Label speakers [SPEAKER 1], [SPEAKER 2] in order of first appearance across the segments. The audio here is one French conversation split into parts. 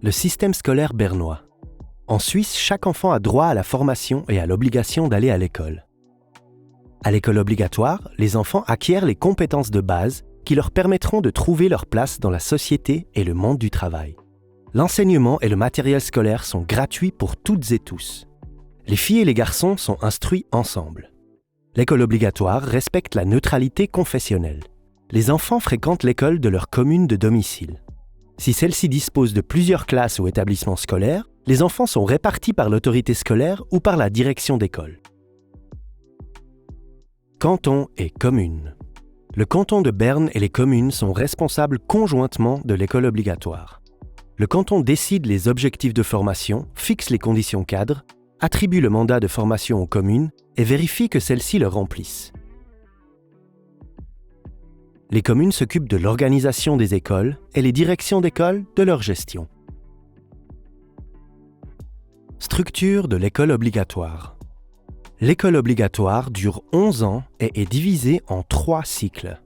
[SPEAKER 1] Le système scolaire bernois. En Suisse, chaque enfant a droit à la formation et à l'obligation d'aller à l'école. À l'école obligatoire, les enfants acquièrent les compétences de base qui leur permettront de trouver leur place dans la société et le monde du travail. L'enseignement et le matériel scolaire sont gratuits pour toutes et tous. Les filles et les garçons sont instruits ensemble. L'école obligatoire respecte la neutralité confessionnelle. Les enfants fréquentent l'école de leur commune de domicile. Si celle-ci dispose de plusieurs classes ou établissements scolaires, les enfants sont répartis par l'autorité scolaire ou par la direction d'école. Canton et communes. Le canton de Berne et les communes sont responsables conjointement de l'école obligatoire. Le canton décide les objectifs de formation, fixe les conditions cadres, attribue le mandat de formation aux communes et vérifie que celles-ci le remplissent. Les communes s'occupent de l'organisation des écoles et les directions d'école de leur gestion. Structure de l'école obligatoire. L'école obligatoire dure 11 ans et est divisée en 3 cycles.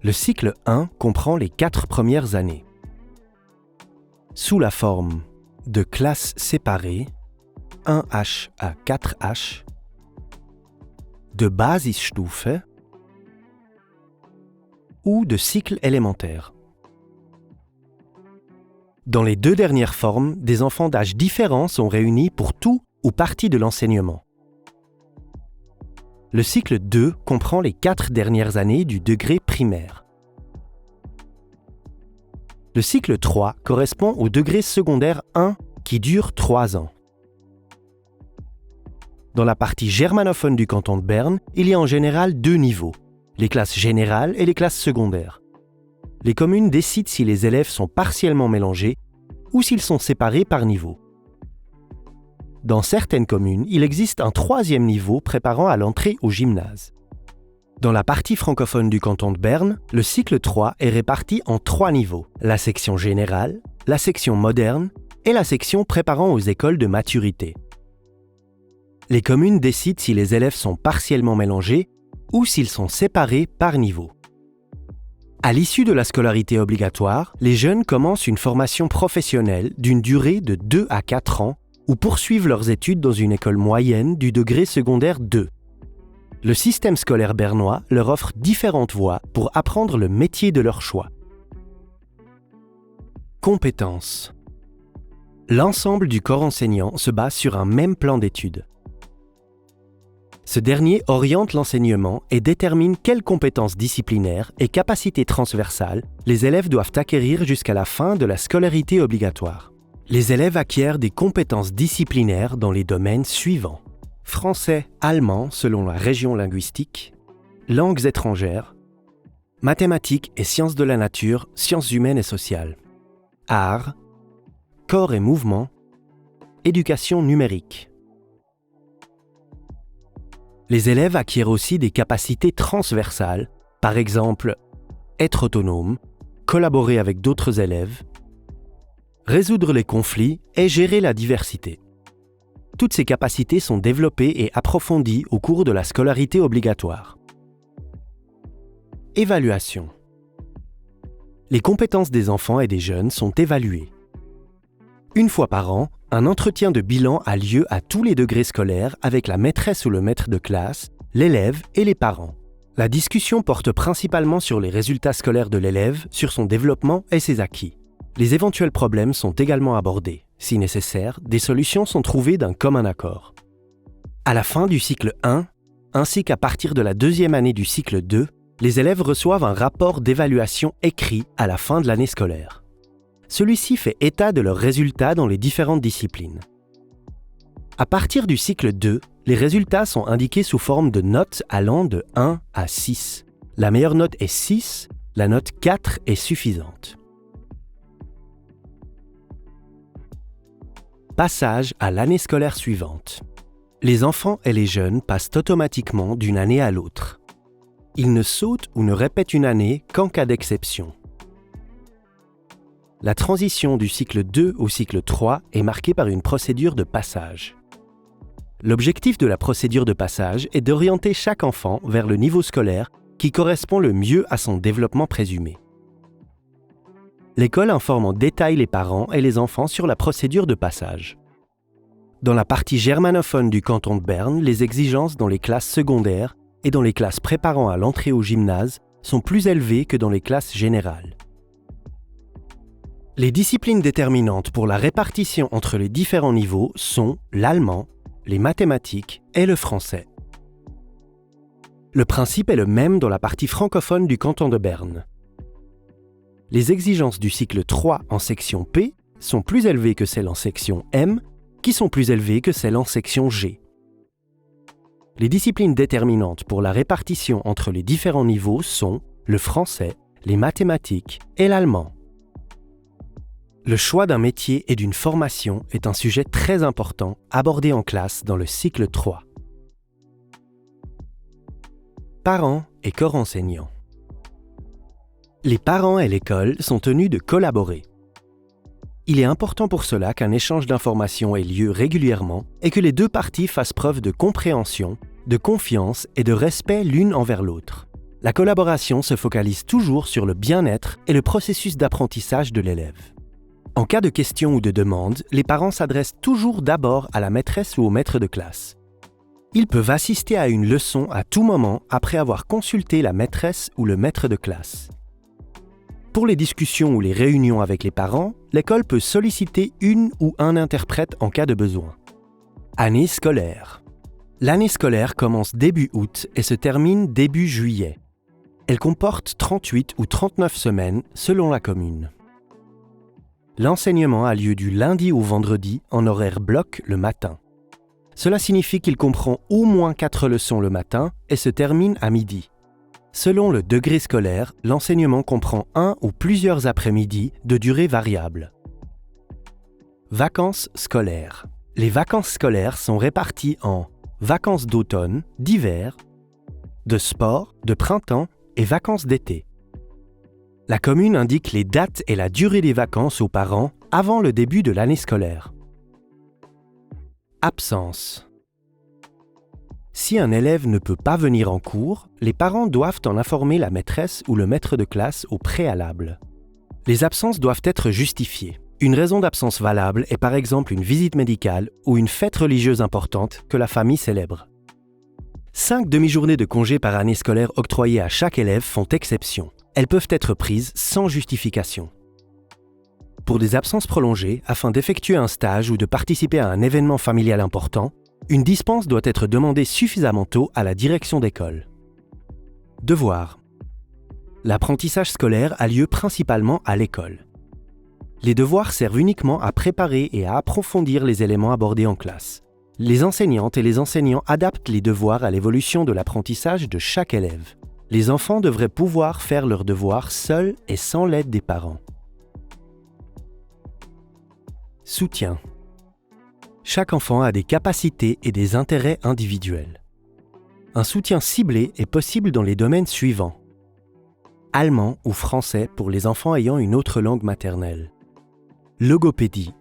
[SPEAKER 1] Le cycle 1 comprend les 4 premières années. Sous la forme de classes séparées, 1H à 4H, de Basisstufe ou de cycle élémentaire. Dans les 2 dernières formes, des enfants d'âge différents sont réunis pour tout ou partie de l'enseignement. Le cycle 2 comprend les 4 dernières années du degré primaire. Le cycle 3 correspond au degré secondaire 1 qui dure 3 ans. Dans la partie germanophone du canton de Berne, il y a en général 2 niveaux, les classes générales et les classes secondaires. Les communes décident si les élèves sont partiellement mélangés ou s'ils sont séparés par niveau. Dans certaines communes, il existe un 3e niveau préparant à l'entrée au gymnase. Dans la partie francophone du canton de Berne, le cycle 3 est réparti en 3 niveaux, la section générale, la section moderne et la section préparant aux écoles de maturité. Les communes décident si les élèves sont partiellement mélangés ou s'ils sont séparés par niveau. À l'issue de la scolarité obligatoire, les jeunes commencent une formation professionnelle d'une durée de 2 à 4 ans ou poursuivent leurs études dans une école moyenne du degré secondaire 2. Le système scolaire bernois leur offre différentes voies pour apprendre le métier de leur choix. Compétences. L'ensemble du corps enseignant se base sur un même plan d'études. Ce dernier oriente l'enseignement et détermine quelles compétences disciplinaires et capacités transversales les élèves doivent acquérir jusqu'à la fin de la scolarité obligatoire. Les élèves acquièrent des compétences disciplinaires dans les domaines suivants: français, allemand selon la région linguistique, langues étrangères, mathématiques et sciences de la nature, sciences humaines et sociales, arts, corps et mouvement, éducation numérique. Les élèves acquièrent aussi des capacités transversales, par exemple, être autonome, collaborer avec d'autres élèves, résoudre les conflits et gérer la diversité. Toutes ces capacités sont développées et approfondies au cours de la scolarité obligatoire. Évaluation. Les compétences des enfants et des jeunes sont évaluées. Une fois par an, un entretien de bilan a lieu à tous les degrés scolaires avec la maîtresse ou le maître de classe, l'élève et les parents. La discussion porte principalement sur les résultats scolaires de l'élève, sur son développement et ses acquis. Les éventuels problèmes sont également abordés. Si nécessaire, des solutions sont trouvées d'un commun accord. À la fin du cycle 1, ainsi qu'à partir de la 2e année du cycle 2, les élèves reçoivent un rapport d'évaluation écrit à la fin de l'année scolaire. Celui-ci fait état de leurs résultats dans les différentes disciplines. À partir du cycle 2, les résultats sont indiqués sous forme de notes allant de 1 à 6. La meilleure note est 6, la note 4 est suffisante. Passage à l'année scolaire suivante. Les enfants et les jeunes passent automatiquement d'une année à l'autre. Ils ne sautent ou ne répètent une année qu'en cas d'exception. La transition du cycle 2 au cycle 3 est marquée par une procédure de passage. L'objectif de la procédure de passage est d'orienter chaque enfant vers le niveau scolaire qui correspond le mieux à son développement présumé. L'école informe en détail les parents et les enfants sur la procédure de passage. Dans la partie germanophone du canton de Berne, les exigences dans les classes secondaires et dans les classes préparant à l'entrée au gymnase sont plus élevées que dans les classes générales. Les disciplines déterminantes pour la répartition entre les différents niveaux sont l'allemand, les mathématiques et le français. Le principe est le même dans la partie francophone du canton de Berne. Les exigences du cycle 3 en section P sont plus élevées que celles en section M, qui sont plus élevées que celles en section G. Les disciplines déterminantes pour la répartition entre les différents niveaux sont le français, les mathématiques et l'allemand. Le choix d'un métier et d'une formation est un sujet très important abordé en classe dans le cycle 3. Parents et corps enseignant. Les parents et l'école sont tenus de collaborer. Il est important pour cela qu'un échange d'informations ait lieu régulièrement et que les deux parties fassent preuve de compréhension, de confiance et de respect l'une envers l'autre. La collaboration se focalise toujours sur le bien-être et le processus d'apprentissage de l'élève. En cas de question ou de demande, les parents s'adressent toujours d'abord à la maîtresse ou au maître de classe. Ils peuvent assister à une leçon à tout moment après avoir consulté la maîtresse ou le maître de classe. Pour les discussions ou les réunions avec les parents, l'école peut solliciter une ou un interprète en cas de besoin. Année scolaire. L'année scolaire commence début août et se termine début juillet. Elle comporte 38 ou 39 semaines selon la commune. L'enseignement a lieu du lundi au vendredi en horaire bloc le matin. Cela signifie qu'il comprend au moins 4 leçons le matin et se termine à midi. Selon le degré scolaire, l'enseignement comprend un ou plusieurs après-midi de durée variable. Vacances scolaires. Les vacances scolaires sont réparties en vacances d'automne, d'hiver, de sport, de printemps et vacances d'été. La commune indique les dates et la durée des vacances aux parents avant le début de l'année scolaire. Absence. Si un élève ne peut pas venir en cours, les parents doivent en informer la maîtresse ou le maître de classe au préalable. Les absences doivent être justifiées. Une raison d'absence valable est par exemple une visite médicale ou une fête religieuse importante que la famille célèbre. 5 demi-journées de congé par année scolaire octroyées à chaque élève font exception. Elles peuvent être prises sans justification. Pour des absences prolongées, afin d'effectuer un stage ou de participer à un événement familial important, une dispense doit être demandée suffisamment tôt à la direction d'école. Devoirs. L'apprentissage scolaire a lieu principalement à l'école. Les devoirs servent uniquement à préparer et à approfondir les éléments abordés en classe. Les enseignantes et les enseignants adaptent les devoirs à l'évolution de l'apprentissage de chaque élève. Les enfants devraient pouvoir faire leurs devoirs seuls et sans l'aide des parents. Soutien. Chaque enfant a des capacités et des intérêts individuels. Un soutien ciblé est possible dans les domaines suivants. Allemand ou français pour les enfants ayant une autre langue maternelle. Logopédie,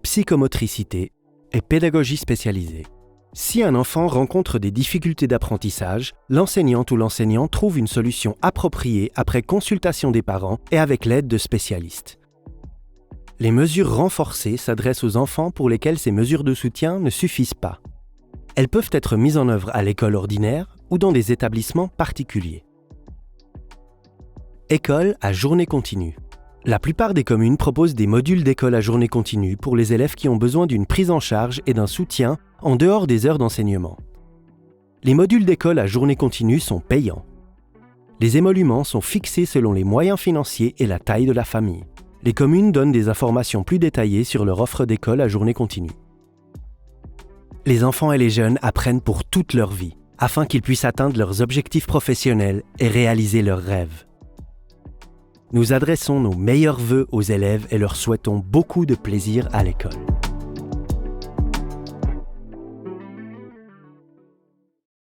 [SPEAKER 1] psychomotricité et pédagogie spécialisée. Si un enfant rencontre des difficultés d'apprentissage, l'enseignante ou l'enseignant trouve une solution appropriée après consultation des parents et avec l'aide de spécialistes. Les mesures renforcées s'adressent aux enfants pour lesquels ces mesures de soutien ne suffisent pas. Elles peuvent être mises en œuvre à l'école ordinaire ou dans des établissements particuliers. École à journée continue. La plupart des communes proposent des modules d'école à journée continue pour les élèves qui ont besoin d'une prise en charge et d'un soutien en dehors des heures d'enseignement. Les modules d'école à journée continue sont payants. Les émoluments sont fixés selon les moyens financiers et la taille de la famille. Les communes donnent des informations plus détaillées sur leur offre d'école à journée continue. Les enfants et les jeunes apprennent pour toute leur vie, afin qu'ils puissent atteindre leurs objectifs professionnels et réaliser leurs rêves. Nous adressons nos meilleurs vœux aux élèves et leur souhaitons beaucoup de plaisir à l'école.